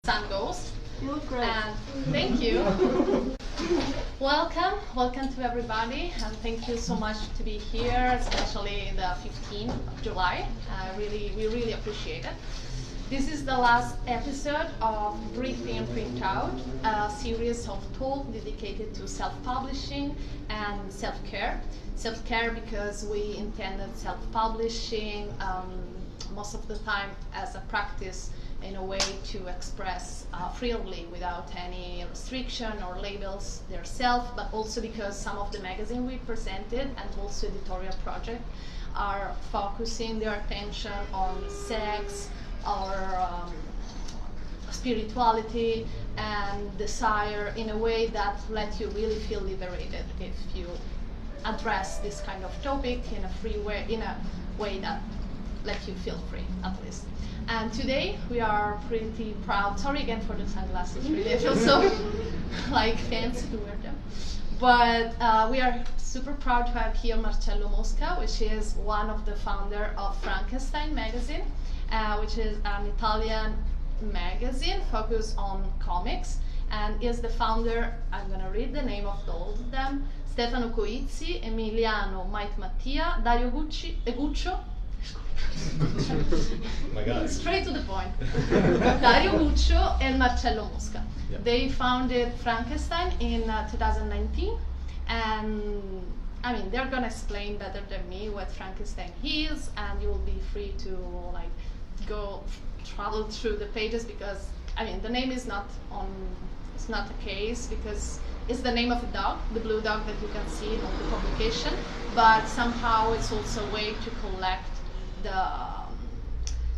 Sun goes. You look great. And thank you. Welcome to everybody, and thank you so much to be here, especially the 15th of July. We really appreciate it. This is the last episode of Breathe In, Print Out, a series of talks dedicated to self-publishing and self-care. Self-care because we intended self-publishing most of the time as a practice in a way to express freely without any restriction or labels their self, but also because some of the magazines we presented and also editorial project are focusing their attention on sex or spirituality and desire in a way that let you really feel liberated if you address this kind of topic in a free way, in a way that let you feel free, at least. And today we are pretty proud. Sorry again for the sunglasses. Really, I feel so like fancy to wear them. But we are super proud to have here Marcello Mosca, which is one of the founder of Frankenstein magazine, which is an Italian magazine focused on comics, and is the founder. I'm gonna read the name of all of them: Stefano Coizzi, Emiliano Mike Mattia, Dario Guccio. My God. Straight to the point. Dario Guccio and Marcello Mosca. Yep. They founded Frankenstein in 2019, and I mean they're gonna explain better than me what Frankenstein is, and you will be free to like travel through the pages, because I mean the name is not on. It's not the case because it's the name of a dog, the blue dog that you can see on the publication, but somehow it's also a way to collect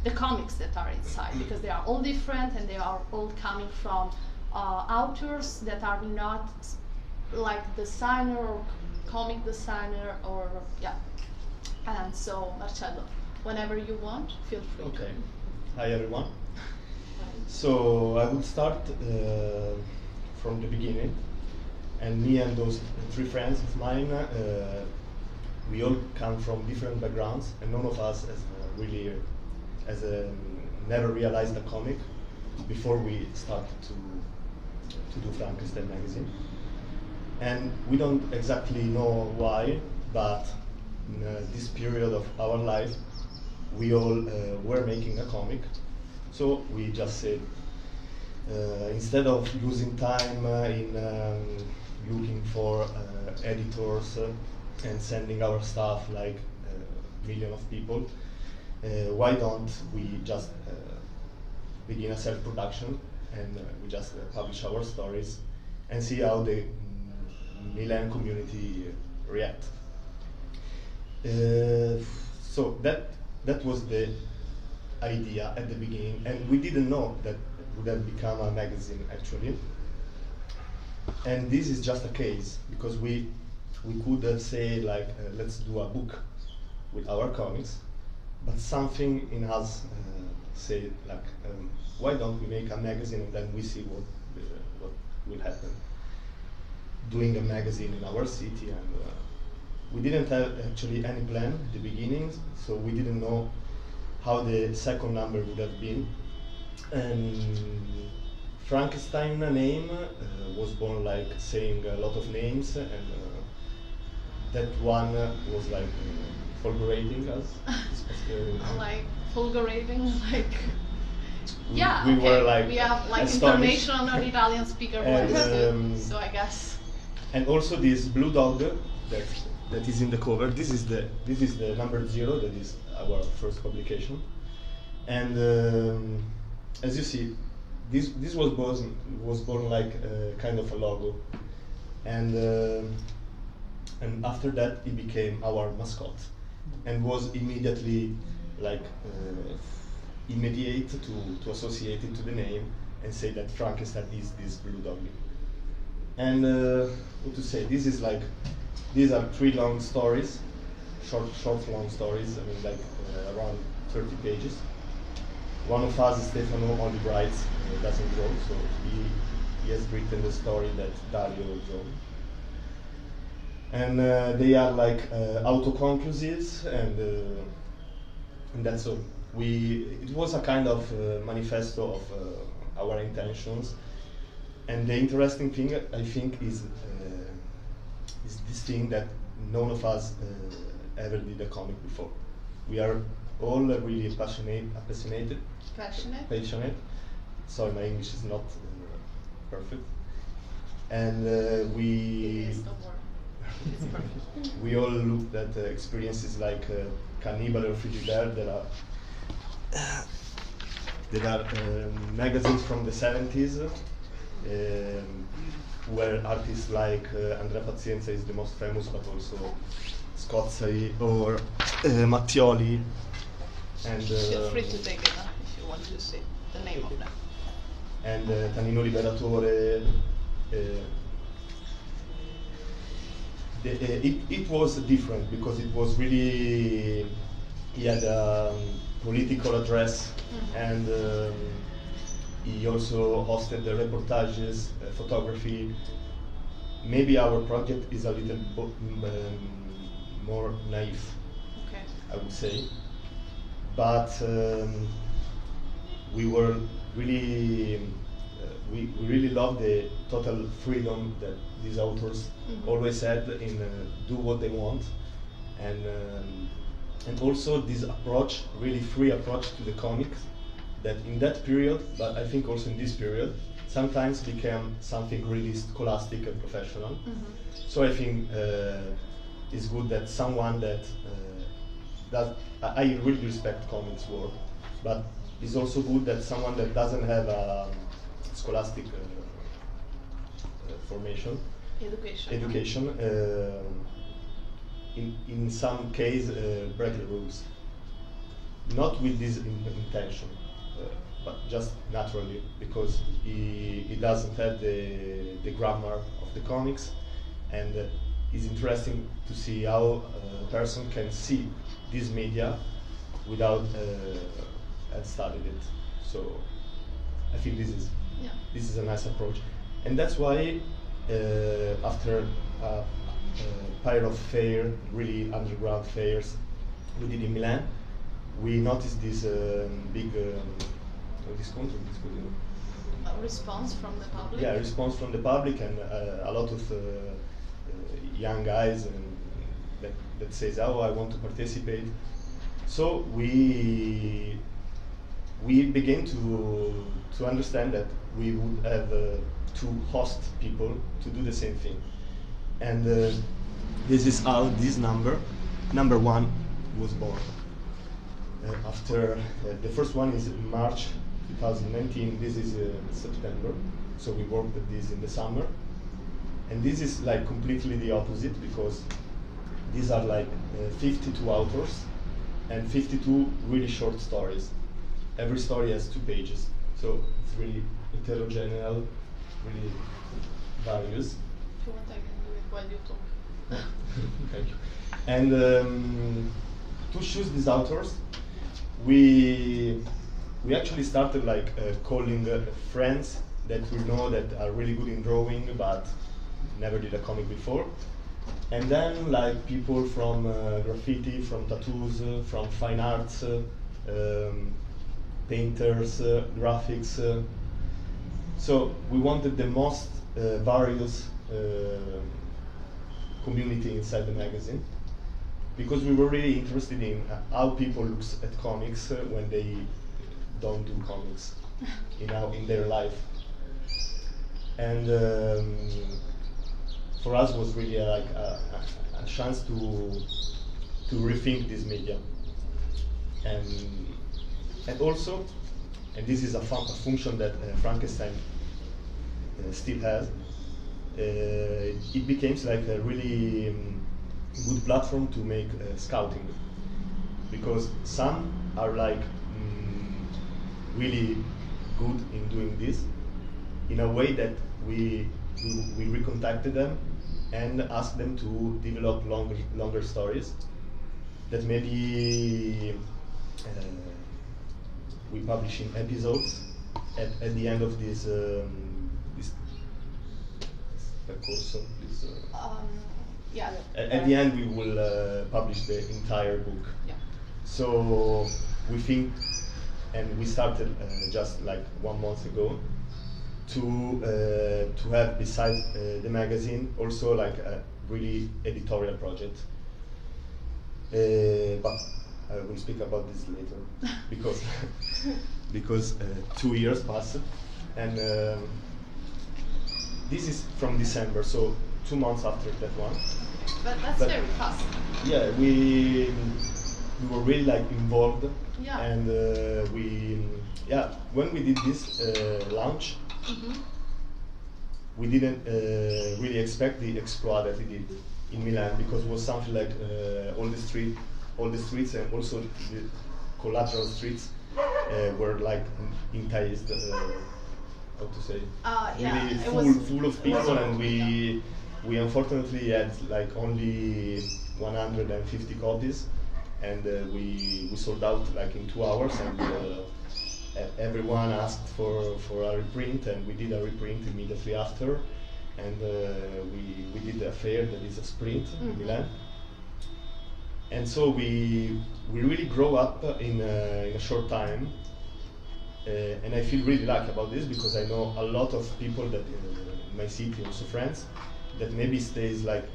the comics that are inside, because they are all different and they are all coming from authors that are not like designer or comic designer or yeah. And so Marcello, whenever you want, feel free. Okay. Hi everyone. So I will start from the beginning, and me and those three friends of mine, we all come from different backgrounds, and none of us has never realized a comic before we started to do Frankenstein magazine. And we don't exactly know why, but in this period of our life, we all were making a comic. So we just said, instead of losing time in looking for editors and sending our stuff like a million of people, why don't we just begin a self-production and we just publish our stories and see how the Milan community react. So that was the idea at the beginning, and we didn't know that it would have become a magazine actually. And this is just a case because we could have said like let's do a book with our comics, but something in us said like why don't we make a magazine and then we see what will happen doing a magazine in our city. And we didn't have actually any plan at the beginning, so we didn't know how the second number would have been. And Frankenstein name was born like saying a lot of names, and that one was like fulgurating us. Like fulgurating, like yeah. We okay. were like we have like astonished. international Italian speaker voice, so I guess. And also this blue dog that is in the cover. This is the number 0. That is our first publication. And as you see, this was born like kind of a logo, and after that it became our mascot, and was immediately like immediate to associate it to the name and say that Frankenstein is this blue dog. And what to say? This is like these are 3 long stories, short long stories. I mean like around 30 pages. One of us, Stefano, only writes, doesn't draw, so he has written the story that Dario drew. And they are like autoconclusives, and that's all. It was a kind of manifesto of our intentions. And the interesting thing, I think, is this thing that none of us ever did a comic before. We are all really passionate. Sorry, my English is not perfect. And we It's perfect. we all looked at experiences like Cannibal or Frigidaire that are magazines from the 70s, where artists like Andrea Pazienza is the most famous, but also Scozzai or Mattioli. And Feel free to take it if you want to see the name of them. And Tanino Liberatore. It was different because it was really, he had a political address, and he also hosted the reportages, photography. Maybe our project is a little more naive, Okay. I would say, but we were really, we really loved the total freedom that these authors always had in do what they want, and also this approach, really free approach to the comics, that in that period, but I think also in this period, sometimes became something really scholastic and professional. So I think it's good that someone that I really respect comics work, but it's also good that someone that doesn't have a scholastic formation, education, in some case break the rules, not with this intention, but just naturally, because he doesn't have the grammar of the comics, and it's interesting to see how a person can see this media without have studied it. So I think this is a nice approach, and that's why after a pair of fair, really underground fairs we did in Milan, we noticed this big Response from the public. Yeah, response from the public, and a lot of young guys that says, "Oh, I want to participate." So we began to understand that we would have to host people to do the same thing, and this is how this number one was born. After the first one is March 2019, this is September, so we worked at this in the summer, and this is like completely the opposite, because these are like 52 authors and 52 really short stories. Every story has 2 pages, so it's really heterogeneous, really various. If you want, I can do it while you talk. Thank you. And to choose these authors, we actually started like calling friends that we know that are really good in drawing but never did a comic before, and then like people from graffiti, from tattoos, from fine arts, painters, graphics. So we wanted the most various community inside the magazine, because we were really interested in how people look at comics when they don't do comics in their life. And for us was really like a chance to rethink this media, and also, and this is a function that Frankenstein still has. It became like a really good platform to make scouting, because some are like really good in doing this, in a way that we recontacted them and asked them to develop longer stories that maybe we publish in episodes at the end of this percorso. Yeah. At the end, we will publish the entire book. Yeah. So we think, and we started just like 1 month ago, to have besides the magazine also like a really editorial project. But I will speak about this later because because 2 years passed, and this is from December, so 2 months after that one. But that's very fast. Yeah, we were really like involved, Yeah. and when we did this launch, we didn't really expect the exploit that it did in Milan, because it was something like all the streets and also the collateral streets were like enticed. How to say? Yeah, Really full of people, and we unfortunately had like only 150 copies, and we sold out like in 2 hours, and everyone asked for a reprint, and we did a reprint immediately after, and we did a fair that is a sprint in Milan, and so we really grow up in a short time, and I feel really lucky about this, because I know a lot of people that in my city, also friends, that maybe stays like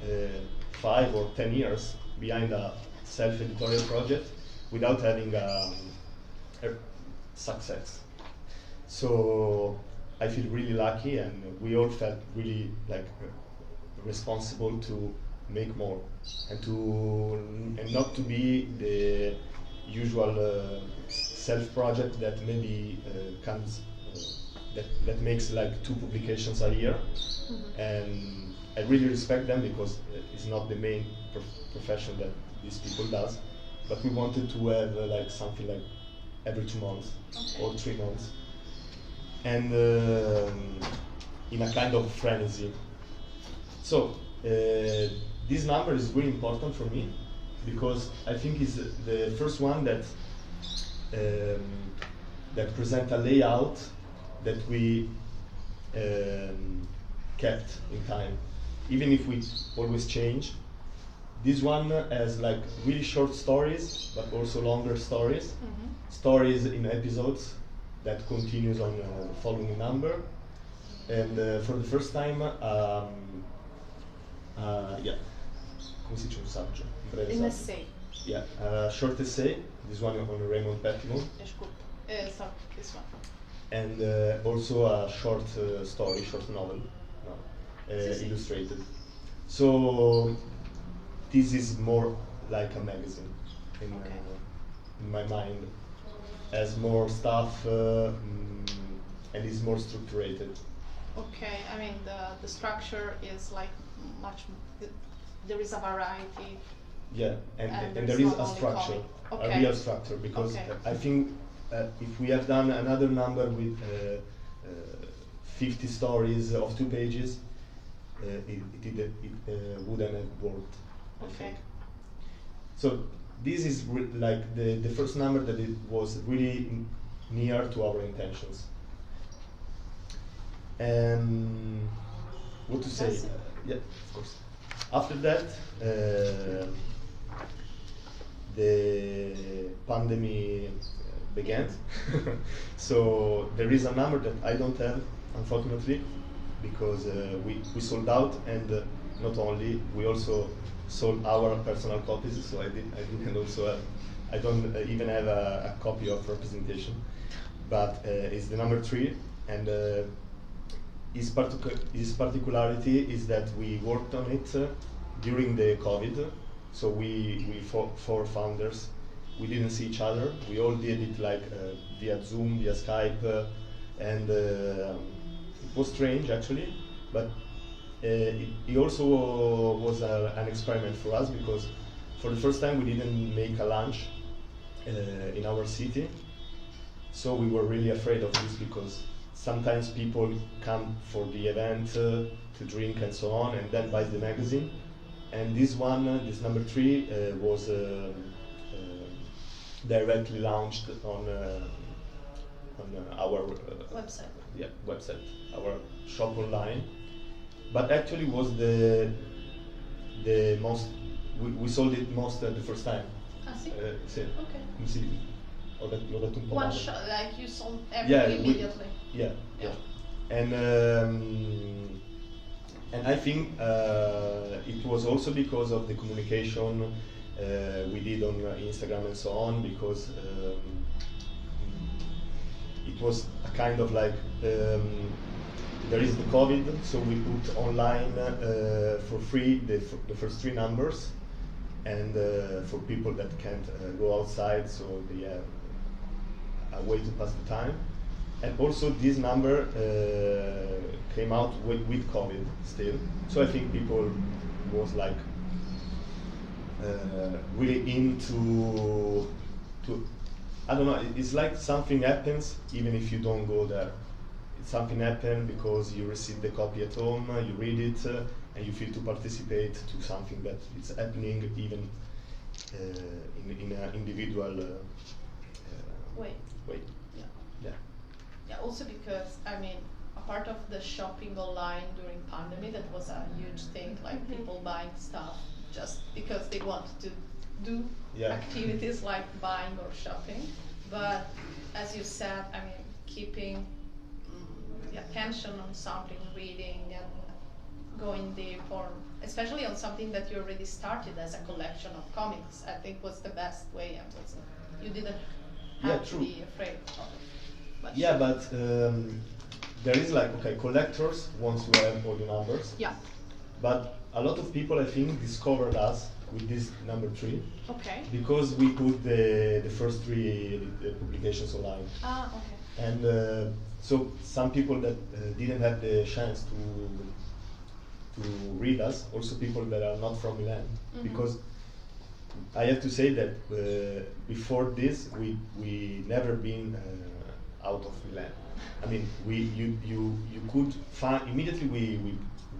5 or 10 years behind a self-editorial project without having a success. So I feel really lucky, and we all felt really like responsible to make more, and not to be the usual self-project that maybe comes that makes like 2 publications a year, and I really respect them, because it's not the main profession that these people does, but we wanted to have like something like every 2 months or 3 months, and in a kind of frenzy. So this number is really important for me, because I think it's the first one that that present a layout that we kept in time, even if we always change. This one has like really short stories, but also longer stories. Stories in episodes that continues on the following number. And for the first time, come si dice un saggio? Un breve In saggio. essay. Yeah, a short essay. This one on Raymond Pettibon. Sorry, this one. And also a short story, short novel, illustrated. So this is more like a magazine in my mind, has more stuff and is more structured. Okay, I mean the structure is like much. There is a variety. Yeah, and there there's is not a only structure, comic. a real structure, because I think if we have done another number with 50 stories of 2 pages, it wouldn't have worked. I think. So this is like the first number that it was really near to our intentions. And what to say? Yeah, of course. After that, the pandemic began. So there is a number that I don't have, unfortunately, because we sold out, and not only, we also sold our personal copies. So I didn't also have, I don't even have a copy of representation, but it's the number 3, and its particularity is that we worked on it during the COVID. So we 4 founders, we didn't see each other. We all did it like via Zoom, via Skype, and it was strange actually, but it also was an experiment for us, because for the first time we didn't make a lunch in our city. So we were really afraid of this, because sometimes people come for the event to drink and so on, and then buy the magazine. And this one, this number 3, was directly launched on our Website. Yeah, website, our shop online. But actually was the most, we sold it most the first time. Ah, sì? Sì. Okay. Come si, l'ho detto un po' One male. shot, like you sold everything immediately. Yeah. And I think it was also because of the communication we did on Instagram and so on, because it was a kind of like there is the COVID, so we put online for free the first three numbers, and for people that can't go outside, so they have a way to pass the time. And also this number came out with COVID still, so I think people was like really into I don't know, it's like something happens even if you don't go there. Something happened because you receive the copy at home, you read it, and you feel to participate to something that is happening even in an individual way. Yeah. Yeah. Yeah. Also because I mean, a part of the shopping online during pandemic, that was a huge thing. Like people buying stuff just because they wanted to do activities like buying or shopping. But as you said, I mean, keeping the attention on something, reading and going deep, or especially on something that you already started as a collection of comics, I think was the best way. And was, you didn't have to be afraid of it. But yeah, but there is like, okay, collectors want to have all the numbers. Yeah. But a lot of people, I think, discovered us with this number 3. Okay. Because we put the first 3 publications online. Ah, okay. And so some people that didn't have the chance to read us, also people that are not from Milan, because I have to say that before this we never been out of Milan. I mean, you could find immediately.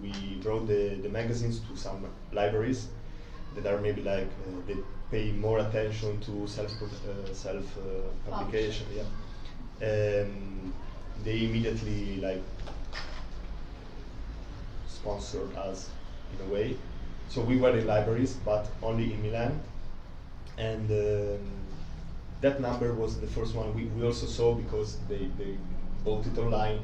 We brought the magazines to some libraries that are maybe like they pay more attention to self publication. Yeah. They immediately like sponsored us in a way. So we were in libraries, but only in Milan, and that number was the first one we also saw because they bought it online.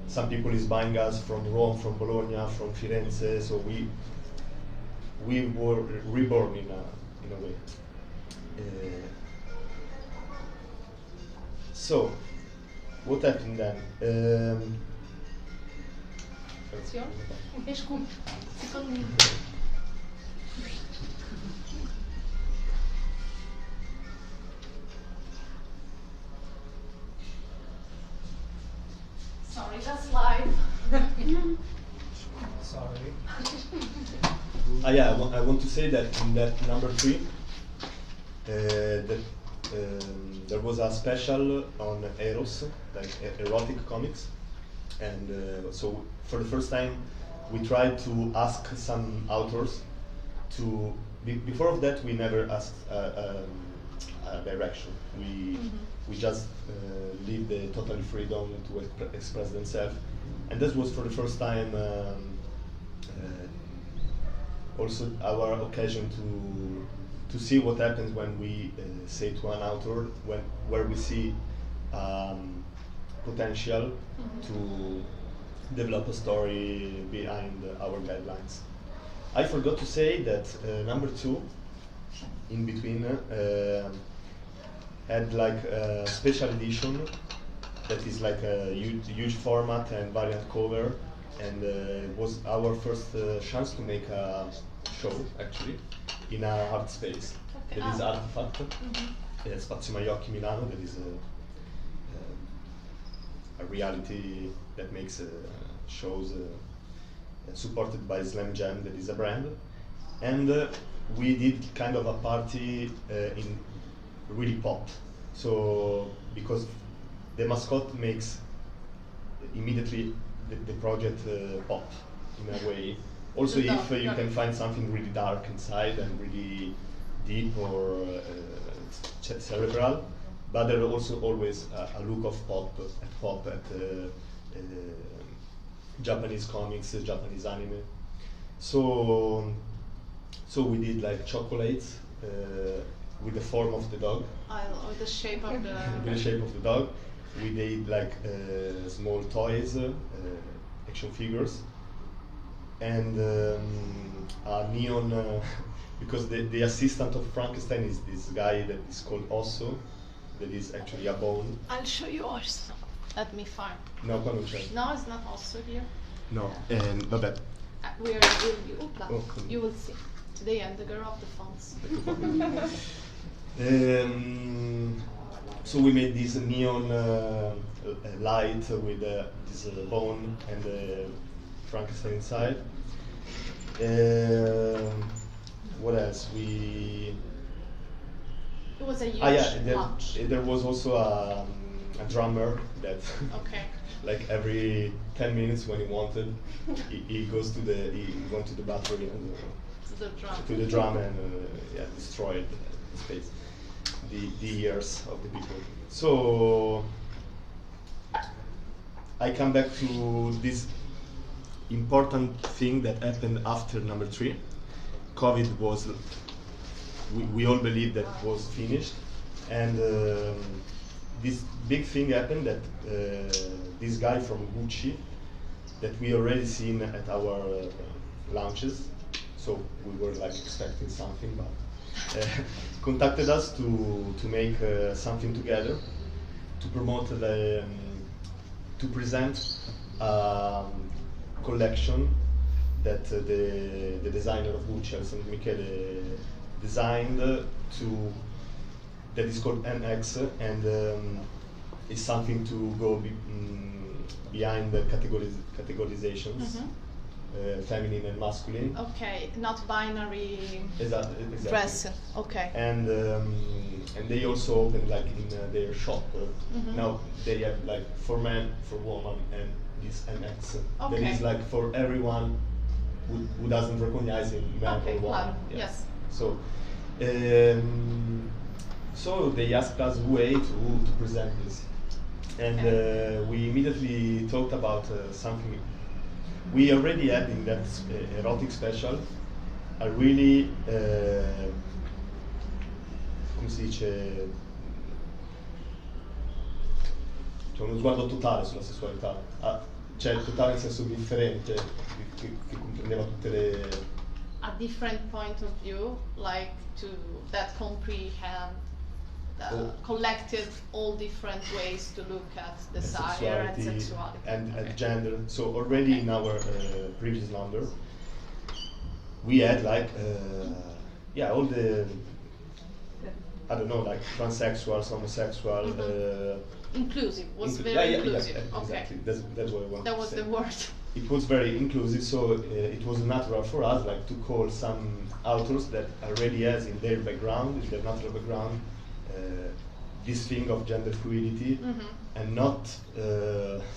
Some people is buying us from Rome, from Bologna, from Firenze, so we were reborn in a way. So what happened then? Sorry, that's live. Sorry. Yeah, I want to say that in that number 3, that there was a special on Eros, like erotic comics, and so for the first time we tried to ask some authors to. Before of that, we never asked a direction. We just leave the total freedom to express themselves, and this was for the first time. Also, our occasion to see what happens when we say to an author where we see potential to develop a story behind our guidelines. I forgot to say that number 2, in between, had like a special edition that is like a huge format and variant cover, and it was our first chance to make a show actually in a art space. Okay. That is Artifact, Spazio Maiocchi Milano. That is a reality that makes shows supported by Slam Jam, that is a brand, and we did kind of a party in really pop. So because the mascot makes immediately the project pop in a way. Also, if you can find something really dark inside and really deep or cerebral, but there are also always a look of pop at Japanese comics, Japanese anime. So we did like chocolates with the form of the dog. With the shape of the. With the shape of the dog, we did like small toys, action figures, and a neon. Because the assistant of Frankenstein is this guy that is called Osso, that is actually a bone. I'll show you ours. Let me find. No, qua non c'è. No, it's not also here. No, vabbè. Where will you? Oh, you will see. Today I'm the girl of the fonts. So we made this neon light with this bone and Frankenstein inside. What else? It was a huge launch. There was also a drummer that Okay. like every 10 minutes when he wanted, he went to the battery and to the drum and destroyed the space, the ears of the people. So I come back to this important thing that happened after number 3. COVID was, we all believed that it was finished, and this big thing happened that this guy from Gucci, that we already seen at our launches, so we were like expecting something, but contacted us to make something together, to promote to present a collection that the designer of Gucci, Alessandro Michele, designed that is called NX, and is something to go behind the categorizations, feminine and masculine. Okay, not binary Exactly. dress. Okay. And they also open like in their shop. Now they have like for men, for woman, and this NX. Okay. That is like for everyone who doesn't recognize him, man Okay, or woman. claro. Yeah. Yes. So, so they asked us a way to present this, and we immediately talked about something. We already had in that erotic special a really, come si dice, c'è uno sguardo totale sulla sessualità, cioè totale nel senso differente, che comprendeva tutte le... A different point of view, like that comprehend collected all different ways to look at desire and sexuality. And gender. So already in our previous number, we had like, all the, I don't know, like transsexuals, homosexual. Inclusive, was very inclusive. Yeah, okay. exactly. That's what I wanted That was to say. the word. It was very inclusive, so it was natural for us like to call some authors that already has in their background, in their natural background, this thing of gender fluidity, and not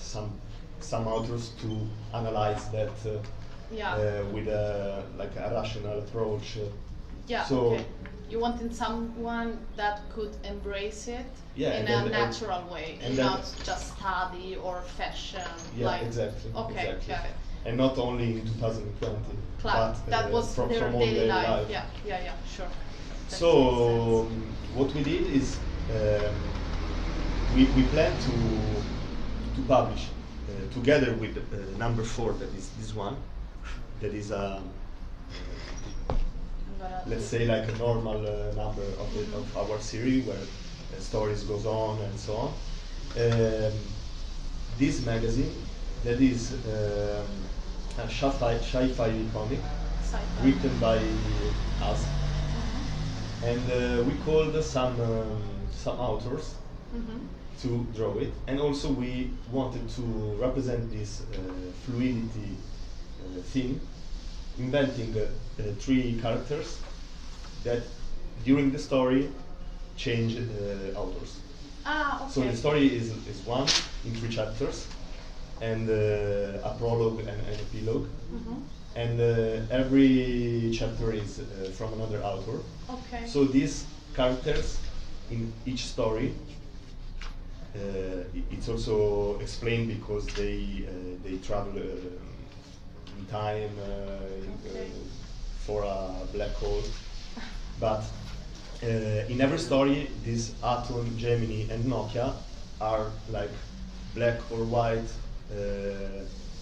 some authors to analyze that with like a rational approach. Yeah. So okay. You wanted someone that could embrace it in and a natural way, and not just study or fashion. Yeah, like, exactly. Okay, exactly. got it. And not only in 2020, but that was from their all daily their life. life. Yeah, sure. That So makes sense. what we did is we plan to publish together with number 4, that is this one, that is let's say like a normal number of our series where stories goes on and so on. This magazine that is a sci-fi comic written by us, and we called some authors to draw it, and also we wanted to represent this fluidity theme, inventing 3 characters that during the story change authors. Ah, okay. So the story is one in 3 chapters, and a prologue and an epilogue, and every chapter is from another author. Okay. So these characters in each story, it's also explained because they travel in time for a black hole, but in every story, this Atom, Gemini, and Nokia are like black or white,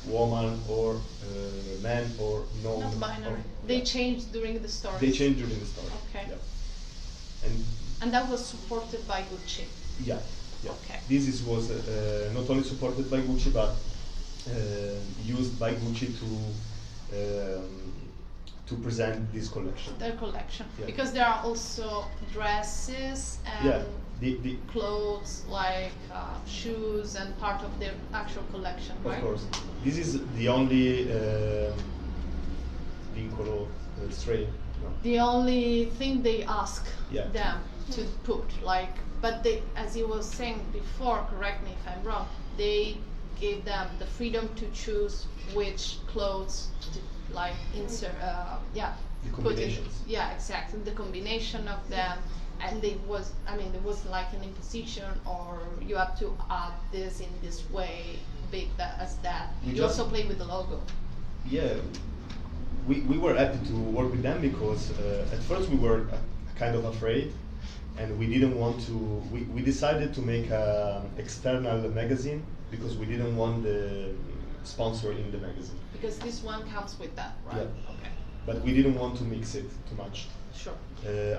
woman or man or no. Not binary. Or, They yeah. change during the story. They change during the story. Okay. Yeah. And that was supported by Gucci. Yeah. Yeah. Okay. This was not only supported by Gucci, but used by Gucci to present this collection. Their collection. Yeah. Because there are also dresses and Yeah. The clothes, like shoes, and part of their actual collection, right? Of course. This is the only vincolo strain. No. The only thing they ask Yeah. them to put, like, but they, as you was saying before, correct me if I'm wrong, they gave them the freedom to choose which clothes to, like, insert, yeah, The put in. combinations. Yeah, exactly, the combination of them, and it was, I mean, it wasn't like an imposition, or you have to add this in this way, big that as that. We You just- also play with the logo. Yeah, we were happy to work with them because at first we were kind of afraid, and we didn't want to. We decided to make an external magazine because we didn't want the sponsor in the magazine. Because this one comes with that, right? Yeah. Okay, But we didn't want to mix it too much. sure.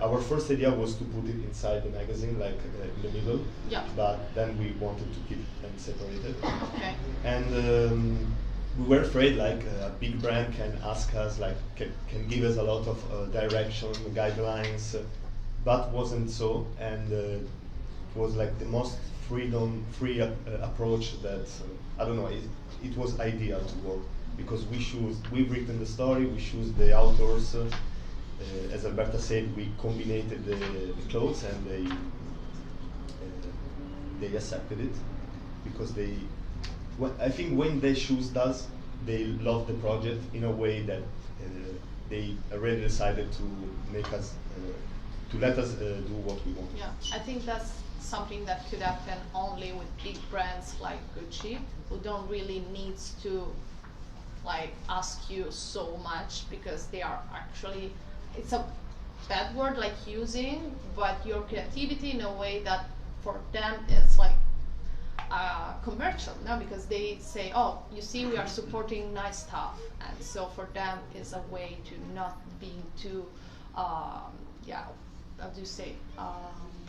Our first idea was to put it inside the magazine, like in the middle. Yeah. But then we wanted to keep them separated. Okay. And we were afraid, like a big brand can ask us, like can give us a lot of direction, guidelines, but wasn't so. And it was like the most free approach that I don't know. It was ideal to work because we've written the story, we choose the authors. As Alberta said, we combined the clothes, and they accepted it because they. I think when they choose us, they love the project in a way that they already decided to make us, to let us do what we want. Yeah, I think that's something that could happen only with big brands like Gucci, who don't really need to like ask you so much because they are actually, it's a bad word like using, but your creativity in a way that for them it's like commercial, no? Because they say, oh, you see, we are supporting nice stuff, and so for them it's a way to not being too, yeah, how do you say,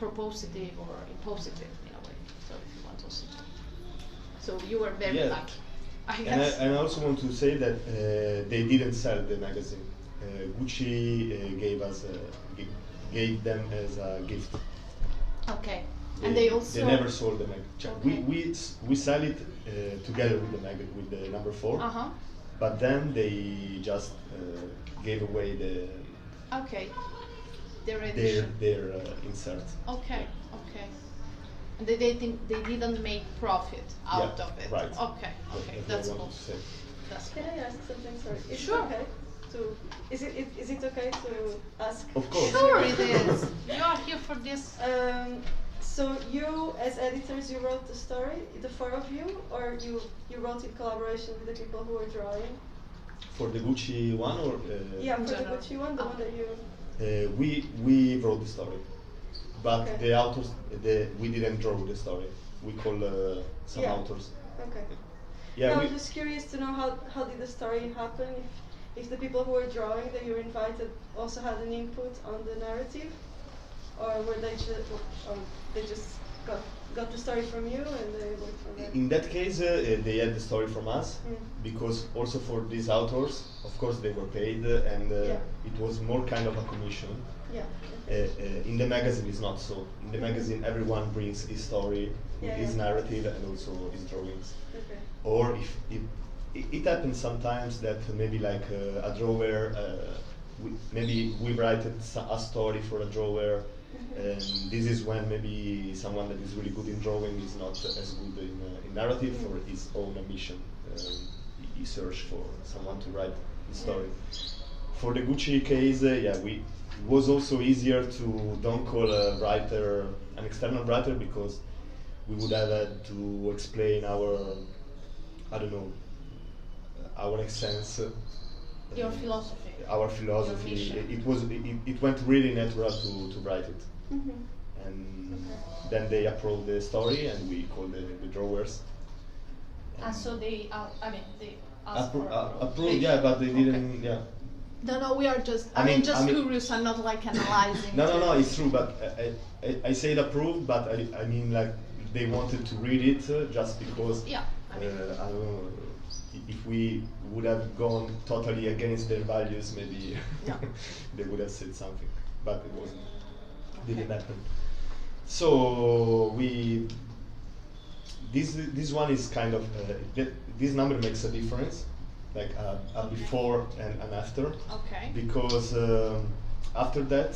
propositive or impositive in a way. So if you want also to, so you were very Yeah. lucky, I And guess. I also want to say that they didn't sell the magazine. Gucci gave them as a gift. Okay, and they also. They never sold the magazine. Okay. We sell it together with with the number 4. Uh-huh. But then they just gave away Okay. Their edition. their insert. Okay, okay. And they didn't make profit out Yeah, of it. right. Okay, okay, that's what I cool. wanted to say. That's Can cool. I ask something? Sorry. Is Sure. it okay to? Is it okay to ask? Of course. Sure, it is. You are here for this. So you, as editors, you wrote the story, the 4 of you, or you wrote in collaboration with the people who were drawing? For the Gucci one, or Yeah, for the general. Gucci one, the one that you. we wrote the story, but Okay. the authors we didn't draw the story. We call some Yeah. authors. Okay. Yeah, No, we, I'm just curious to know how did the story happen? If the people who were drawing that you invited also had an input on the narrative, or were they just got the story from you and they worked from there? in that case, they had the story from us, Mm. because also for these authors, of course, they were paid, and Yeah. it was more kind of a commission. Yeah. In the magazine, it's not so. In the magazine, everyone brings his story, Yeah, his yeah. narrative, and also his drawings. Okay. Or if it happens sometimes that maybe like a drawer, maybe we write a story for a drawer, and this is when maybe someone that is really good in drawing is not as good in narrative for his own ambition. He searched for someone to write the story. For the Gucci case, it was also easier to don't call an external writer, because we would have had to explain our essence, Your philosophy. our philosophy. mission. It went really natural to write it, Mm-hmm. and then they approve the story, and we call the drawers. And so they, I mean, they ask for approved, yeah, but they didn't, yeah. No, we are just, I mean, curious and not like analyzing. No, it's true, but I said approved, but I mean like they wanted to read it just because. Yeah, I mean. I don't know, if we would have gone totally against their values, maybe Yeah. they would have said something, but it wasn't. Didn't happen. So this one is kind of this number makes a difference, like a before and an after. Okay. Because after that,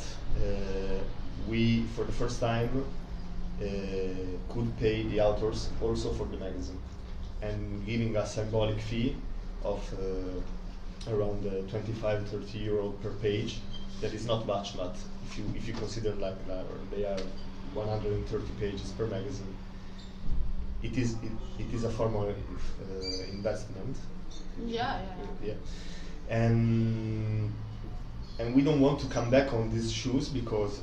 we for the first time could pay the authors also for the magazine, and giving a symbolic fee of around 25-30 euro per page. That is not much, but if you consider like they are 130 pages per magazine, it is a form of investment. Yeah. And we don't want to come back on these shoes because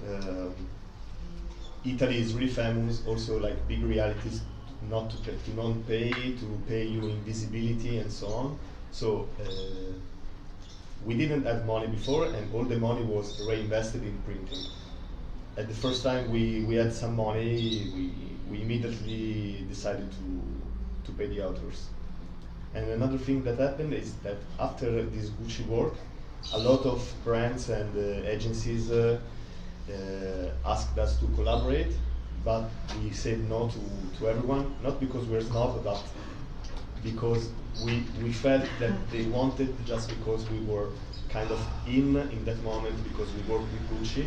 Italy is really famous. Also, like big realities, not to pay you in visibility and so on. So we didn't have money before, and all the money was reinvested in printing. At the first time we had some money, we immediately decided to pay the authors. And another thing that happened is that after this Gucci work, a lot of brands and agencies asked us to collaborate, but we said no to everyone, not because we're snob, but because we felt that they wanted, just because we were kind of in that moment, because we worked with Gucci,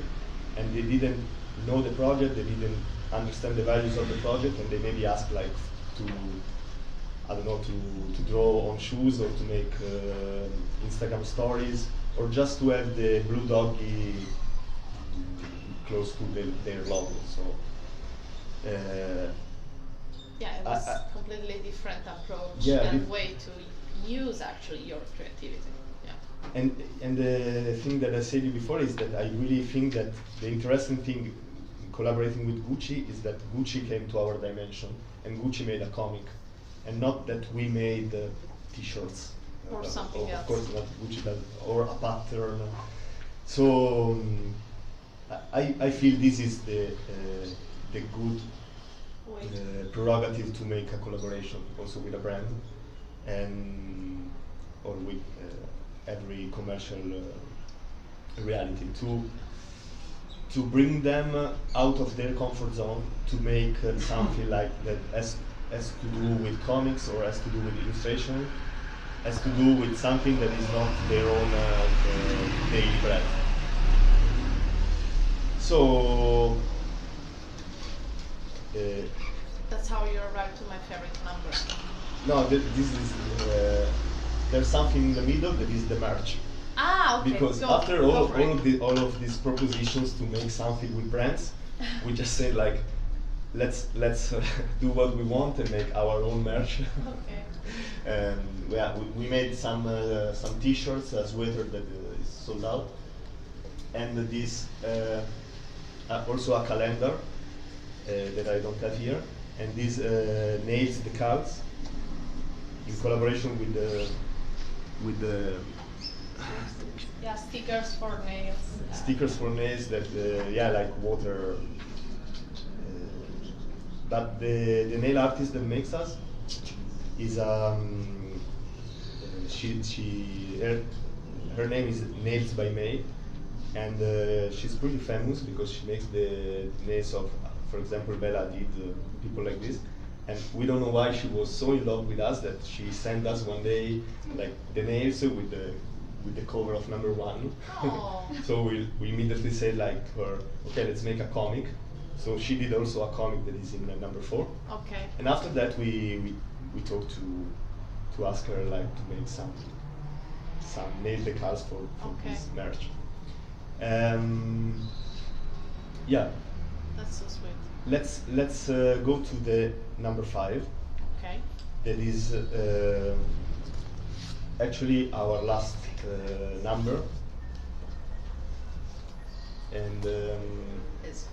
and they didn't know the project, they didn't understand the values of the project, and they maybe asked like to, I don't know, to draw on shoes or to make Instagram stories, or just to have the blue doggy close to their logo. So yeah, it was completely different approach Yeah, and way to use actually your creativity. Yeah. And the thing that I said you before is that I really think that the interesting thing collaborating with Gucci is that Gucci came to our dimension, and Gucci made a comic, and not that we made t-shirts. Or something of else. course not Gucci, but or a pattern. So I feel this is the good prerogative to make a collaboration also with a brand, and or with every commercial reality, to bring them out of their comfort zone, to make something like that has to do with comics, or has to do with illustration, has to do with something that is not their own daily bread. So That's how you arrived to my favorite number. no, this is there's something in the middle that is the merch. Ah, okay. Because go, after go for it. all of these propositions to make something with brands, we just said like, let's do what we want and make our own merch. Okay. And yeah, we made some T-shirts, a sweater that is sold out, and this also a calendar that I don't have here, and this nails decals in collaboration with the Yeah, stickers for nails. stickers for nails that yeah, like water. But the nail artist that makes us is her name is Nails by May, and she's pretty famous because she makes the nails of, for example, Bella Hadid, people like this. And we don't know why she was so in love with us that she sent us one day like the nails with the cover of number 1. Oh. So we immediately said like her, okay, let's make a comic. So she did also a comic that is in number 4. Okay. And after that we talked to ask her like to make some nail decals for Okay. this merch. Yeah. That's so sweet. Let's go to the number 5. Okay. That is actually our last number. And It's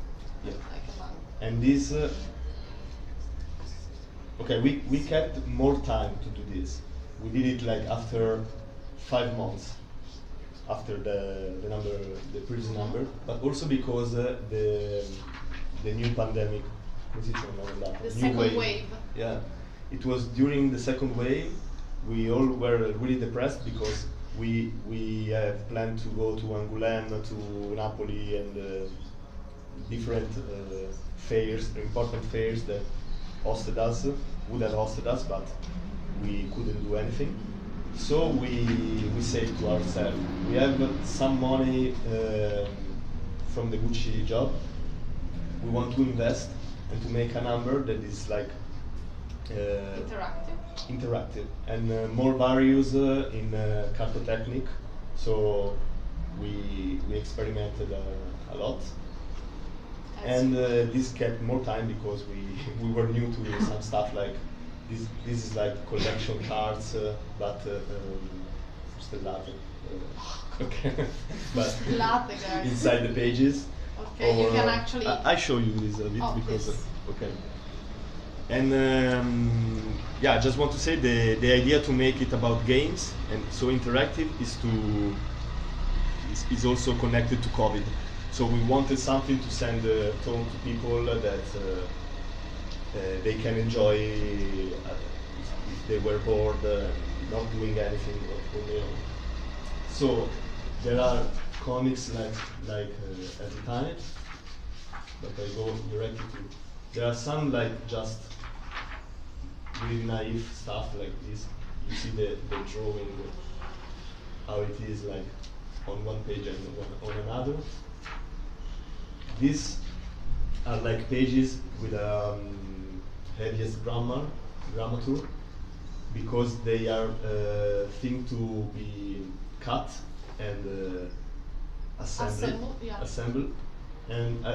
yeah. like a And this, okay, we kept more time to do this. We did it like after 5 months, after the previous number, but also because the new pandemic, the second wave. Yeah, it was during the second wave. We all were really depressed because we have planned to go to Angoulême, to Napoli, and different fairs, important fairs that hosted us, would have hosted us, but we couldn't do anything. So we said to ourselves, we have some money from the Gucci job. We want to invest and to make a number that is like interactive and more various in cartotechnic. So we experimented a lot, and this kept more time because we were new to some stuff like this. This is like collection cards, but stellate. Okay, but inside the pages. Okay, you can actually. I show you this a bit because okay. And yeah, I just want to say the idea to make it about games and so interactive is also connected to COVID. So we wanted something to send a tone to people that they can enjoy if they were bored, not doing anything on their own. So there are comics like every time, but I go directly to. There are some like just really naive stuff like this. You see the drawing, how it is like on one page and on another. These are like pages with heaviest grammature, because they are thing to be cut and assemble. And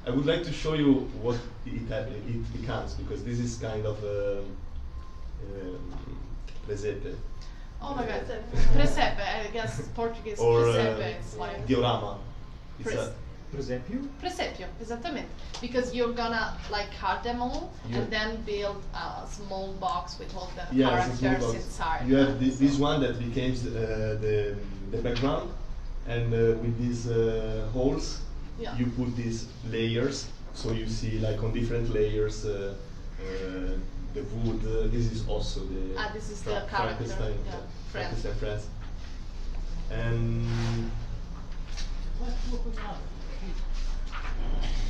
I would like to show you what it becomes, because this is kind of presepe. Oh my god, presepe, I guess Portuguese or presepe is like diorama. Presepio? Presepio, esattamente. Because you're gonna like cut them all and then build a small box with all the characters inside. You have this one that becomes the background, and with these holes, you put these layers, so you see like on different layers the wood. This is also the this is the character, Frankenstein friends. And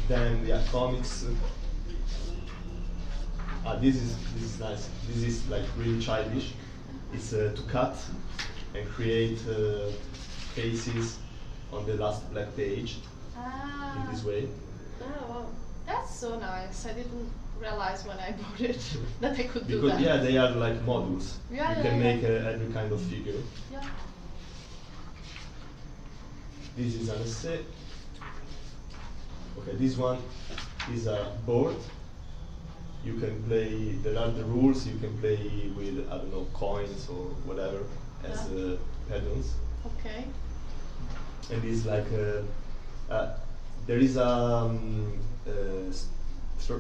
then comics. This is nice. This is like really childish. It's to cut and create faces on the last black page in this way. Oh wow, that's so nice. I didn't realize when I bought it that I could do because that. they are like modules. You can make every kind of figure. Yeah. This is an essay. Okay, this one is a board. You can play, there are the rules, you can play with, I don't know, coins or whatever as pedals. Okay. And it's like, there is a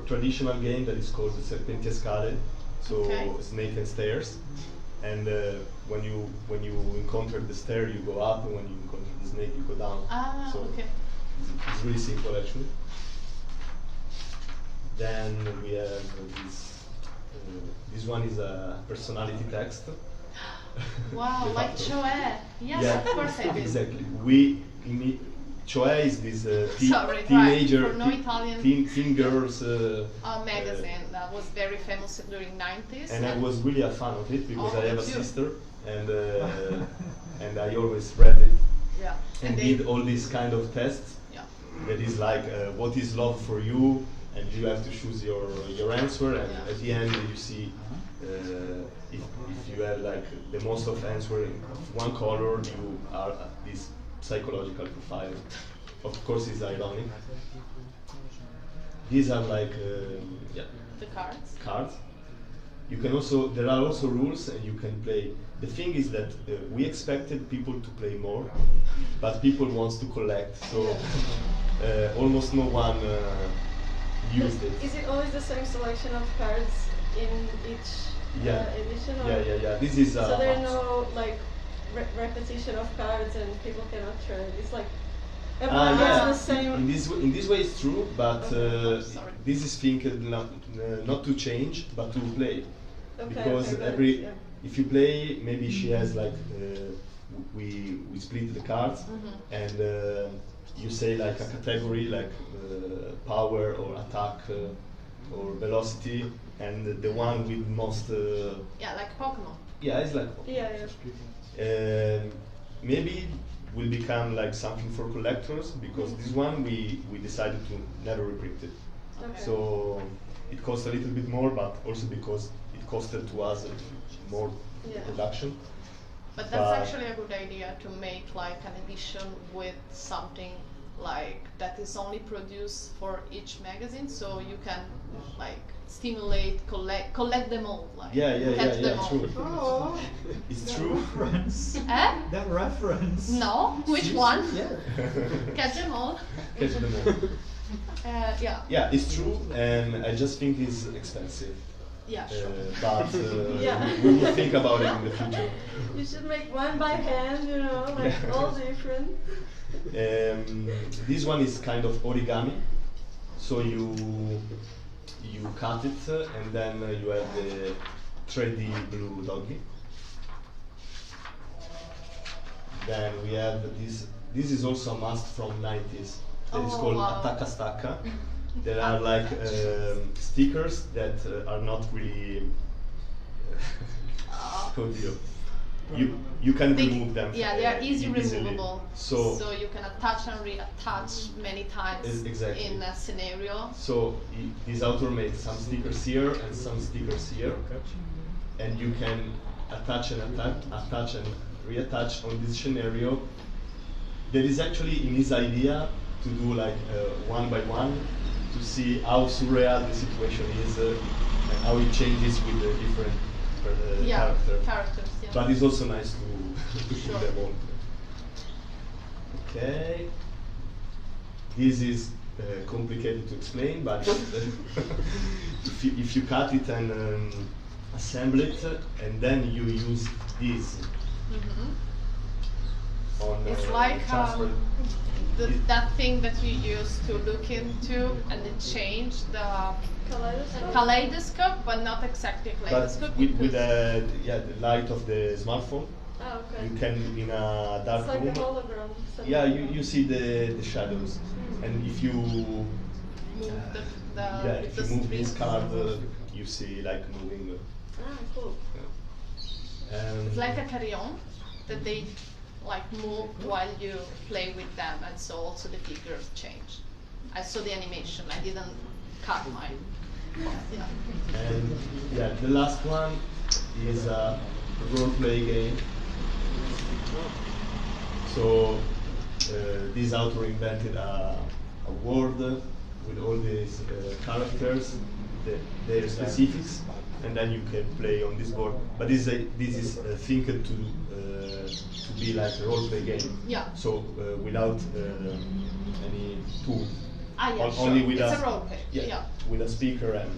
traditional game that is called the Serpenti e Scale, so snake and stairs. And when you encounter the stair, you go up, and when you encounter the snake, you go down. So okay. It's really simple actually. Then we have this. This one is a personality text. Wow, like Cioè. Yes, of course I did. Exactly. Cioè is this teenager, for no Italian teen girls magazine that was very famous during 90s. And I was really a fan of it because I have a sister, and and I always read it. Yeah. And did all these kind of tests. Yeah. That is like, what is love for you? And you have to choose your answer, and at the end you see if you have like the most of answer in one color, you are this psychological profile. Of course, it's ironic. These are like the cards. Cards. You can also, there are also rules, and you can play. The thing is that we expected people to play more, but people wants to collect. So almost no one used it. Is it always the same selection of cards in each edition? Or Yeah. This is so there are no like repetition of cards and people cannot trade. It's like everyone has the same. In this way it's true, but Sorry. this is think not to change, but to play. Okay, Because okay, if you play, maybe she has like we split the cards, and you say like a category like power or attack or velocity, and the one with most Yeah, like Pokemon. yeah, it's like maybe will become like something for collectors, because this one we decided to never reprint it. Okay. So it cost a little bit more, but also because it costed to us more production. But that's actually a good idea to make like an edition with something like that is only produced for each magazine, so you can like stimulate, collect them all. Like catch them all. True. Oh. It's That true. reference. Eh? That reference. No, which one? Yeah. Catch them all. Catch them all. Yeah. Yeah, it's true, and I just think it's expensive. Yeah, sure. But Yeah. we will think about it in the future. You should make one by hand, you know, like all different. This one is kind of origami, so you cut it and then you have the 3D blue doggy. Then we have this. This is also a must from 90s. That is called Attacca Stacca. There are like stickers that are not really. Oddio. You can remove them. Yeah, they are easily easily. removable. So you can attach and reattach many times exactly. in a scenario. So this author made some stickers here and some stickers here, and you can attach and reattach on this scenario. There is actually in his idea to do like one by one to see how surreal the situation is and how it changes with the different Characters. Yeah. But it's also nice to Sure. put them on. Okay. This is complicated to explain, but if you cut it and assemble it, and then you use this on It's like transfer. that thing that you use to look into and then change the kaleidoscope, but not exactly But kaleidoscope. with the light of the smartphone, Oh, okay. you can in a dark It's like room. a hologram. Yeah, you see the shadows, and if you move if you move this card, you see like moving. Ah, cool. It's like a carillon that they like move while you play with them, and so also the figures change. I saw the animation. I didn't cut mine. Yeah. And the last one is a role-play game. So this author invented a world with all these characters, their specifics, and then you can play on this board. But this is think to be like a role-play game. Yeah. So without any tool. Only with it's a role play. Yeah, with a speaker and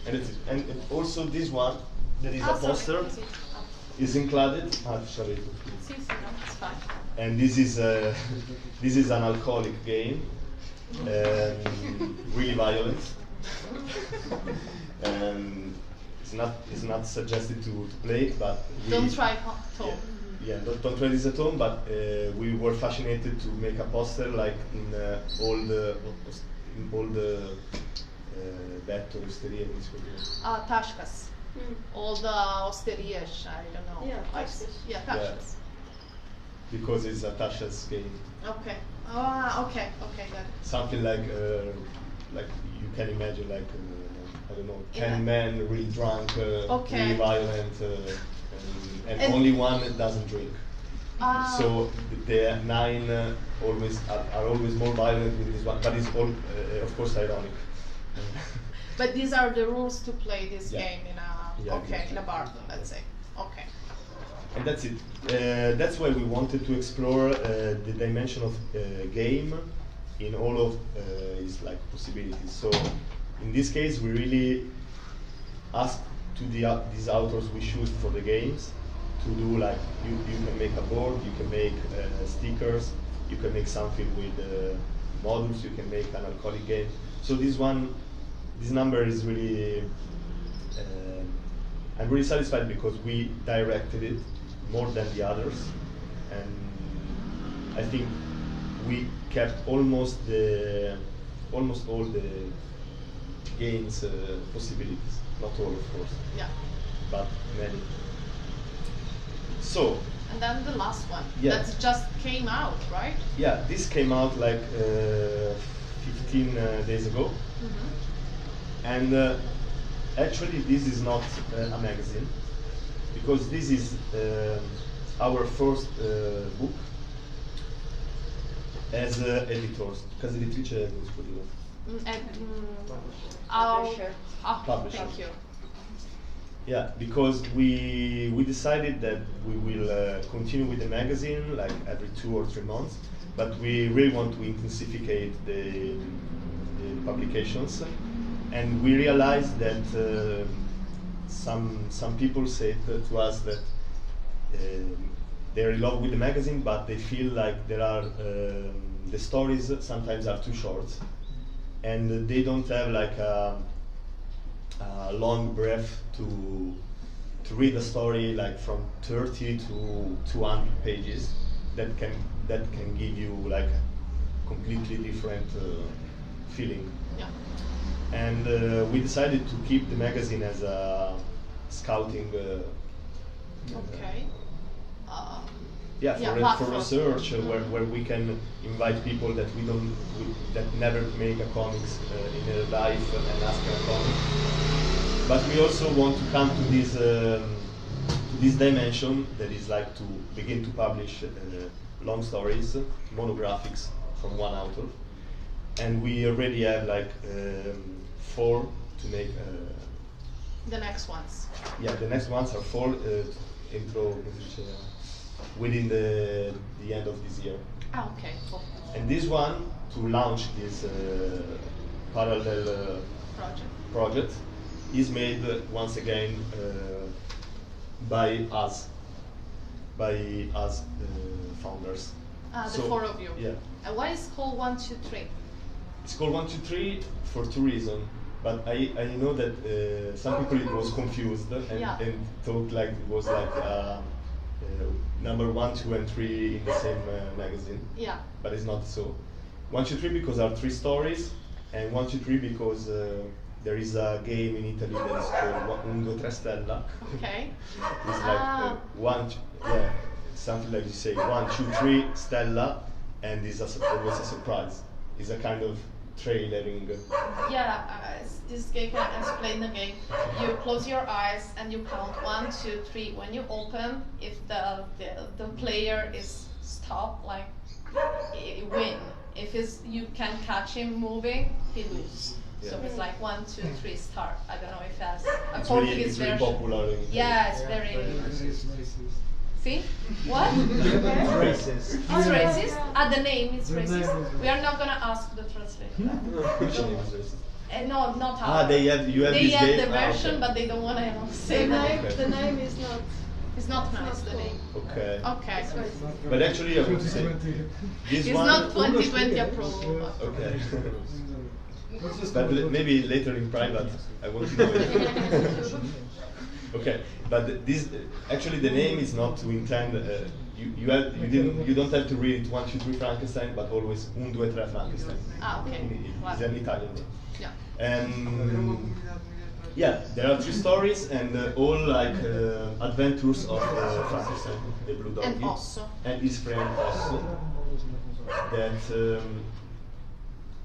and it's and also this one there is a poster is included. Sorry. No, it's fine. And this is an alcoholic game, really violent. It's not suggested to play it, but Don't try at home. Yeah, don't try this at home. But we were fascinated to make a poster like in all the Betto, Osteria, Tashkas. All the osterias, I don't know. Yeah, tashkas. Yeah, tashkas. Because it's a Tasha's game. Okay. Okay, got it. Something like you can imagine like I don't know, 10 men really drunk, really violent, and only one doesn't drink. So the 9 always are always more violent with this one, but it's all of course ironic. But these are the rules to play this game in a exactly. in a bar, let's say. Okay. And that's it. That's why we wanted to explore the dimension of game in all of his like possibilities. So in this case, we really ask to these authors we choose for the games to do like you can make a board, you can make stickers, you can make something with models, you can make an alcoholic game. So this number is really I'm really satisfied because we directed it more than the others, and I think we kept almost all the games possibilities. Not all, of course. Yeah. But many. So. And then the last one. Yeah. That just came out, right? Yeah, this came out like 15 days ago. Mm-hmm. And actually this is not a magazine, because this is our first book as editors. Casa editrice come si può dire? Publisher. Publisher. Thank you. Yeah, because we decided that we will continue with the magazine like every 2 or 3 months, but we really want to intensify the publications, and we realized that some people said to us that they're in love with the magazine, but they feel like there are the stories sometimes are too short, and they don't have like a long breath to read a story like from 30 to 200 pages that can give you like a completely different feeling. Yeah. And we decided to keep the magazine as a scouting. Okay. Yeah, yeah, for research, where we can invite people that that never make a comics in their life and ask for a comic. But we also want to come to this dimension that is like to begin to publish long stories, monographics from one author, and we already have like 4 to make. The next ones. Yeah, the next ones are 4 within the end of this year. Ah, okay, cool. And this one, to launch this parallel project, is made once again by us founders. The So, 4 of you. Yeah. And why is it called 1, 2, 3? It's called 1, 2, 3 for 2 reasons. But I know that some people it was confused and thought like it was like number 1, 2, and 3 in the same magazine. Yeah. But it's not so. 1, 2, 3 because there are 3 stories, and 1, 2, 3 because there is a game in Italy that is called 1, 2, 3 Stella. Okay. It's like something like you say 1, 2, 3 Stella, and it's always a surprise. It's a kind of trailering. Yeah, this game can explain the game. You close your eyes and you count 1, 2, 3. When you open, if the player is stopped, like he win. If you can catch him moving, he lose. Yeah. So it's like 1, 2, 3 start. I don't know if that's a It's Portuguese really version. popular. Yeah, it's very. See? What? Racist. It's racist? The name is racist. We are not gonna ask the translator. Which name is racist? No, not ours. You have They this have game? the version, Okay. but they don't wanna say The that. name, Okay. the name is not. It's not It's nice, not the cool. name. Okay. Okay. But actually, I would say this It's one. not 2020 approved. Okay. But maybe later in private, I want to know it. Okay, but this actually the name is not to intend. You don't have to read it 1, 2, 3 Frankenstein, but always 1, 2, 3 Frankenstein. Ah, okay. It's an Italian name. Yeah. And yeah, there are 3 stories and all like adventures of Frankenstein, the blue doggy, And Osso. and his friend Osso.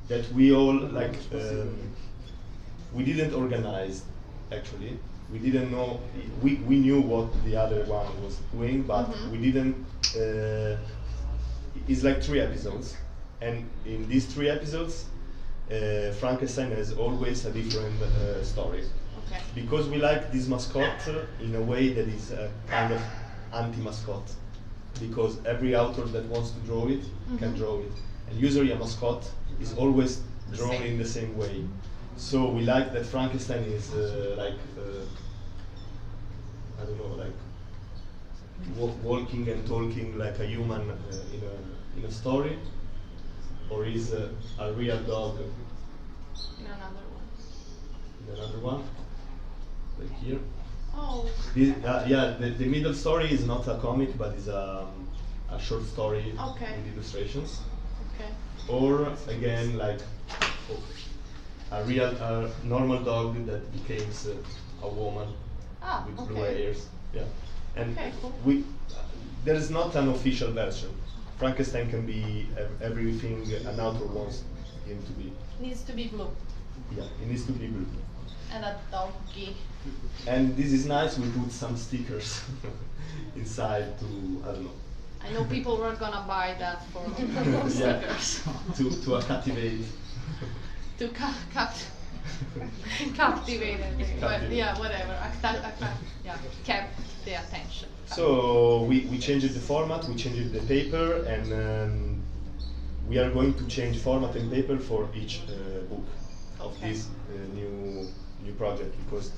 That we all like. We didn't organize actually. We didn't know. We knew what the other one was doing, but we didn't. It's like 3 episodes, and in these 3 episodes, Frankenstein has always a different story. Okay. Because we like this mascot in a way that is a kind of anti-mascot. Because every author that wants to draw it can draw it. and usually a mascot is always The drawn same. in the same way. So we like that Frankenstein is like I don't know, like walking and talking like a human in a story, or is a real dog In another one. in another one, like here. Oh. Yeah, the middle story is not a comic, but is a short story Okay. with illustrations. Okay. Or again, like a real normal dog that becomes a woman Ah, with blue okay. hairs. Yeah, and Okay, cool. there is not an official version. Frankenstein can be everything an author wants him to be. Needs to be blue. Yeah, it needs to be blue. And a doggy. And this is nice. We put some stickers inside to I don't know. I know people were gonna buy that for Yeah. stickers. to captivate. To captivate it. But Captivate. yeah, whatever. Yeah, kept the attention. So we changed the format, we changed the paper, and we are going to change format and paper for each book of Okay. this new project, because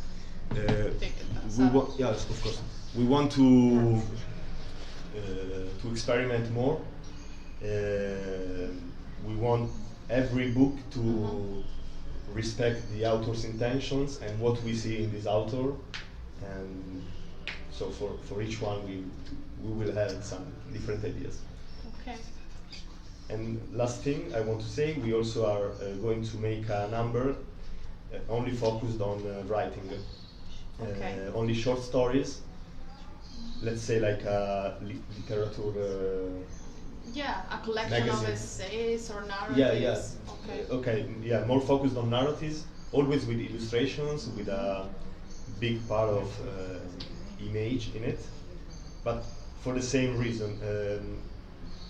Take it as we a- want, yes, of course, we want to experiment more. We want every book to respect the author's intentions and what we see in this author, and so for each one we will have some different ideas. Okay. And last thing I want to say, we also are going to make a number only focused on writing, Okay. only short stories. Let's say like a literature. Yeah, a collection of Magazine. essays or narratives. Yeah. Okay. Okay. Yeah, more focused on narratives, always with illustrations, with a big part of image in it. But for the same reason,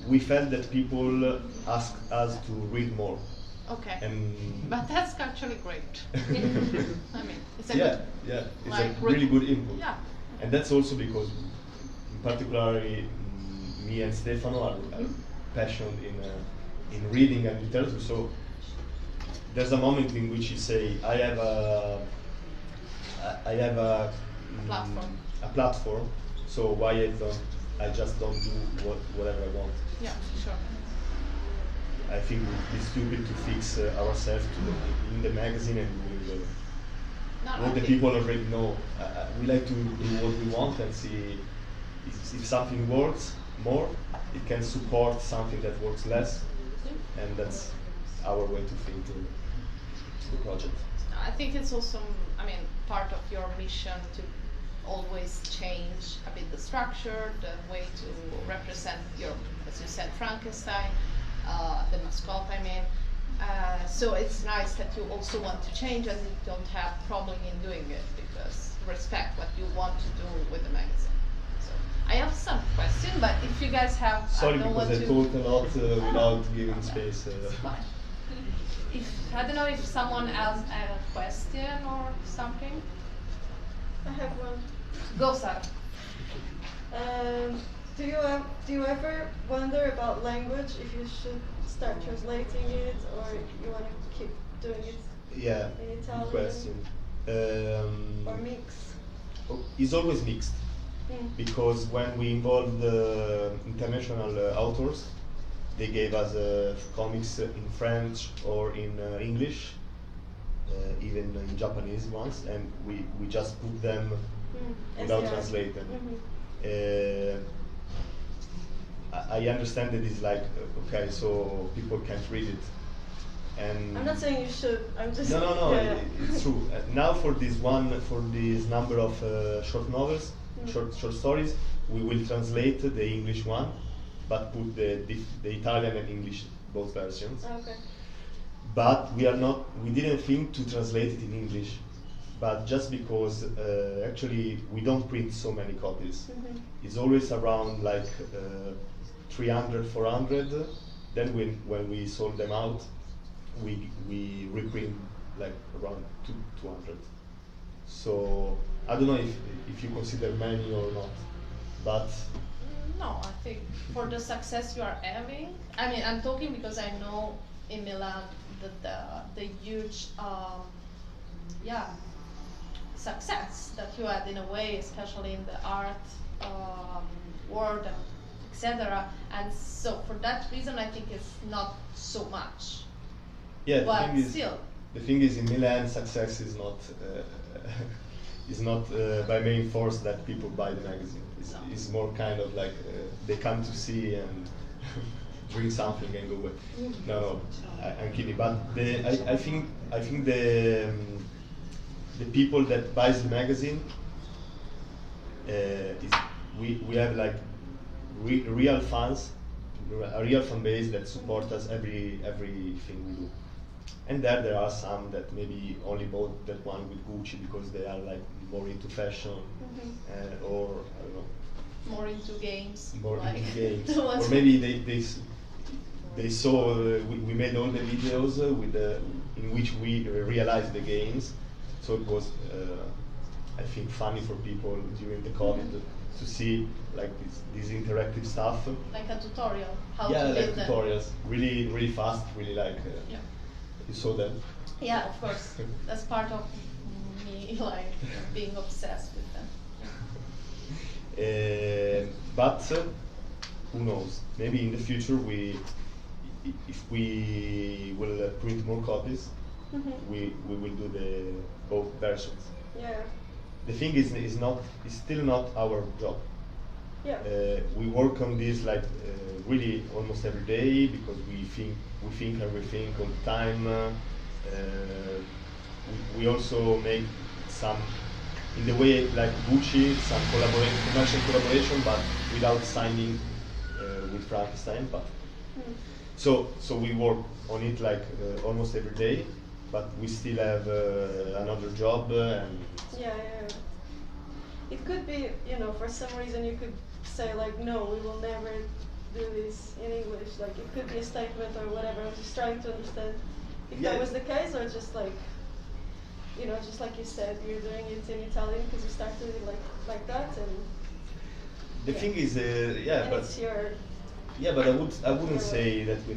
we felt that people asked us to read more. Okay. And But that's actually great. I mean, it's a yeah, good. yeah, it's like, a really good input. Yeah. And that's also because, particularly, me and Stefano are passionate in reading and literature. So there's a moment in which you say, I have a Platform. a platform. So why I just don't do whatever I want. Yeah, sure. I think it would be stupid to fix ourselves in the magazine and we will, No, what I the think- people already know. We like to do what we want and see if something works more, it can support something that works less, and that's our way to think the project. I think it's also, I mean, part of your mission to always change a bit the structure, the way to represent your, as you said, Frankenstein, the mascot, I mean. So it's nice that you also want to change and you don't have problem in doing it, because respect what you want to do with the magazine. So I have some question, but if you guys have, Sorry, I don't know what because I to. talk a lot without giving space. It's fine. If, I don't know if someone else had a question or something. I have one. Go, Sarah. Do you ever wonder about language, if you should start translating it or you want to keep doing it Yeah, in good Italian question. or mix? It's always mixed. Because when we involved international authors, they gave us comics in French or in English, even in Japanese ones, and we just put them without SDR. translating. Mhm. I understand that it's like, okay, so people can't read it. And I'm not saying you should. I'm just. no, Yeah. it's true. Now for this number of short novels, short stories, we will translate the English one, but put the Italian and English both versions. Okay. But we didn't think to translate it in English, but just because actually we don't print so many copies. It's always around like 300, 400. Then when we sold them out, we reprint like around 200. So I don't know if you consider many or not, but No, I think for the success you are having, I mean, I'm talking because I know in Milan that the huge, yeah, success that you had in a way, especially in the art world, etc. And so for that reason, I think it's not so much. Yeah, But thing is, still. the thing is, in Milan, success is not is not by main force that people buy the magazine. No. It's more kind of like they come to see and drink something and go away. No, I'm kidding. But I think the people that buys the magazine is we have like real fans, a real fan base that support us everything we do. And there are some that maybe only bought that one with Gucci because they are like more into fashion, or I don't know, More into games. more like into games, the ones or maybe they saw we made all the videos with in which we realized the games, so it was I think funny for people during the COVID to see like this interactive stuff. like a tutorial, how Yeah, to like build them. tutorials, really fast, really like Yeah. you saw them. Yeah, of course. That's part of me, like being obsessed with them. But who knows? Maybe in the future if we will print more copies, we will do the both versions. Yeah. The thing is still not our job. Yeah. We work on this like really almost every day because we think everything all the time. We also make some, in the way like Gucci, some commercial collaboration, but without signing with Frankenstein. But so we work on it like almost every day, but we still have another job and. Yeah. It could be, for some reason you could say like, no, we will never do this in English. Like it could be a statement or whatever. I'm just trying to understand if that was the case, or just like, just like you said, you're doing it in Italian because you started it like that, and the thing is, and but it's your. yeah, but I wouldn't say that we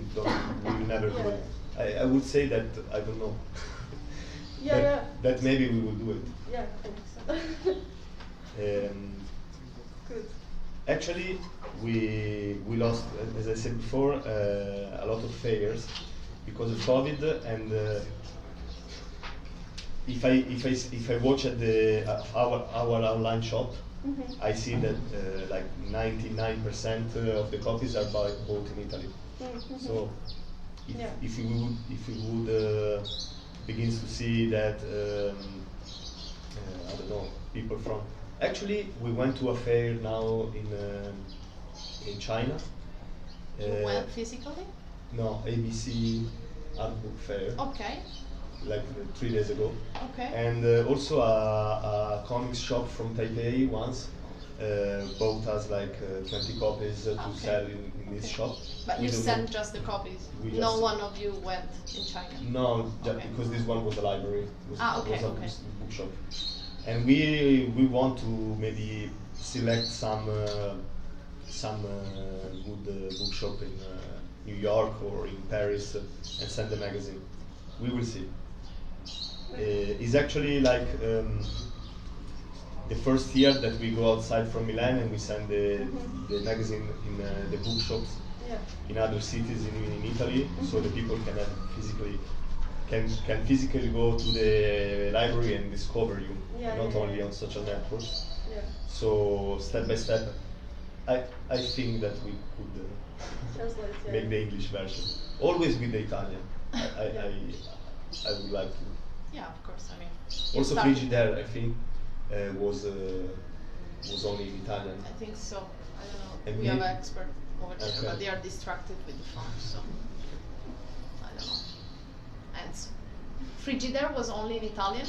will never do it. I would say that I don't know. That maybe we will do it. Yeah, I think so. Good. Actually, we lost, as I said before, a lot of fairs because of COVID, and if I watch at our online shop, I see that like 99% of the copies are bought in Italy. So if we would begins to see that I don't know, people from. Actually, we went to a fair now in China. You went physically? No, ABC Art Book Fair. Okay. Like 3 days ago. Okay. And also a comics shop from Taipei once bought us like 20 copies to sell in this shop. But you sent just the copies? No one of you went in China? No, because this one was a library. Was a bookshop. And we want to maybe select some good bookshop in New York or in Paris and send the magazine. We will see. It's actually like the first year that we go outside from Milan and we send the magazine in the bookshops in other cities in Italy, so the people can physically go to the library and discover you, not only on social networks. So step by step, I think that we could make the English version, always with the Italian. I would like to. Yeah, of course. I mean. Also, Frigidaire, I think, was only in Italian. I think so. I don't know. And we have an expert over there, Okay. but they are distracted with the phone, so I don't know. And Frigidaire was only in Italian.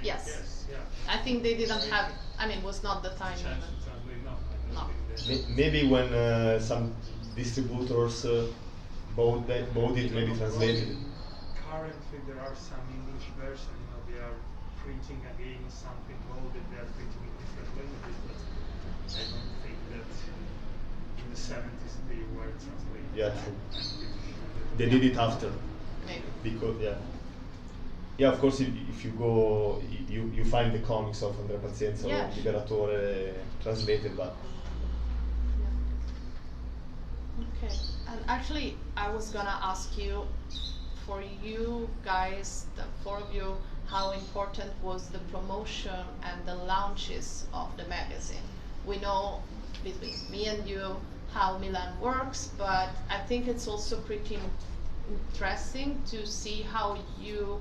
Yes. Yeah. I think they didn't have. I mean, was not the time. No. Maybe when some distributors bought it, maybe translated. Currently, there are some English versions. They are printing again something old, and they are printing in different languages. But I don't think that 70s they were translated. Yeah, true. They did it after. Maybe. Because, yeah, of course, if you go, you find the comics of Andrea Pazienza Yeah. or Liberatore translated, but Okay, and actually, I was gonna ask you, for you guys, the four of you, how important was the promotion and the launches of the magazine? We know between me and you how Milan works, but I think it's also pretty interesting to see how you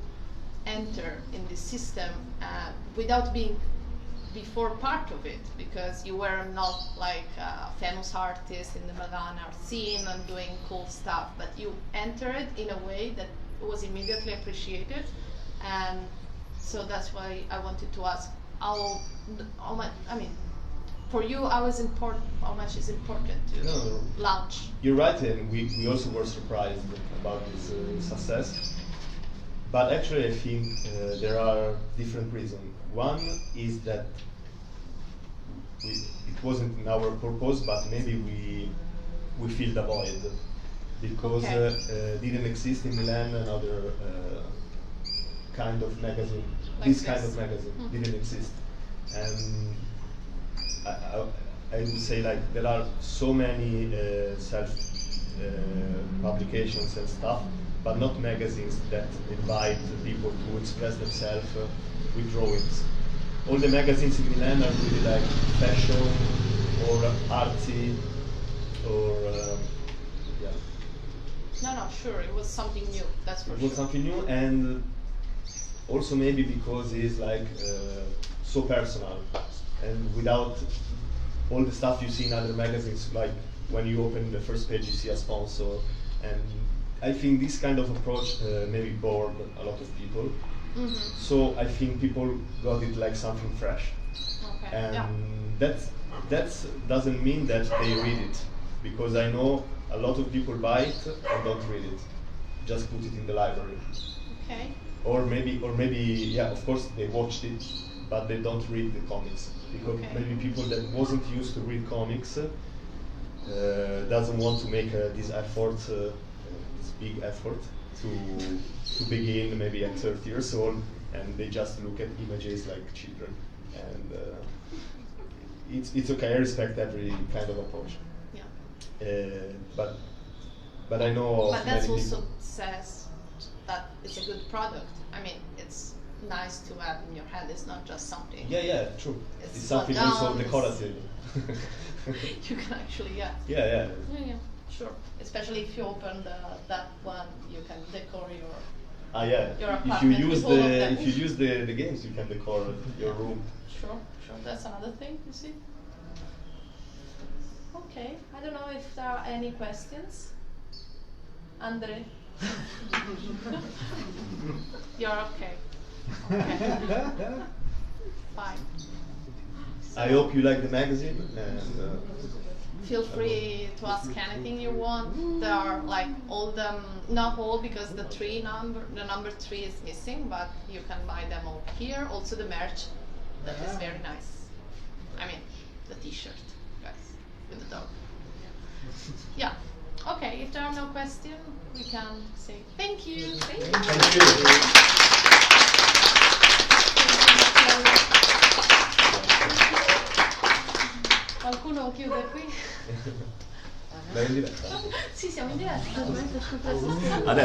enter in the system without being before part of it, because you were not like a famous artist in the Milan art scene and doing cool stuff, but you entered in a way that was immediately appreciated, and so that's why I wanted to ask how much, I mean, for you, how much is important to launch? you're right, and we also were surprised about this success. But actually, I think there are different reasons. One is that it wasn't in our purpose, but maybe we filled the void because didn't exist in Milan another kind of magazine. Like this this. kind of magazine didn't exist, and I would say like there are so many self publications and stuff, but not magazines that invite people to express themselves with drawings. All the magazines in Milan are really like fashion or artsy or yeah. No, sure, it was something new, that's for It sure. was something new, and also maybe because it's like so personal, and without all the stuff you see in other magazines, like when you open the first page you see a sponsor, and I think this kind of approach maybe bored a lot of people. So I think people got it like something fresh, Okay, and yeah. that doesn't mean that they read it, because I know a lot of people buy it and don't read it, just put it in the library, Okay. or maybe yeah, of course they watched it, but they don't read the comics, because Okay. maybe people that wasn't used to read comics doesn't want to make this effort, this big effort to begin maybe at 30 years old, and they just look at images like children, and it's okay. I respect every kind of approach, Yeah. but I know But of that many also people. says that it's a good product. I mean, it's nice to have in your hand. It's not just something. Yeah, true. It's It's something well also done, decorative. You can actually, yeah. Yeah. Yeah, sure. Especially if you open that one, you can decor your. Yeah. Your If you apartment use with all of them. if you use the games, you can decor your room. Sure. That's another thing, you see. Okay, I don't know if there are any questions. Andre? You're okay. Fine. I hope you like the magazine, and Feel free to ask anything you want. There are like all them, not all because the number 3 is missing, but you can buy them all here. Also the merch, that is very nice. I mean, the t-shirt, guys, with the dog. Yeah. Okay, if there are no questions, we can say thank you. Thank you. thank you. Qualcuno chiude qui? Dai in diretta? Sì, siamo in diretta. Adesso.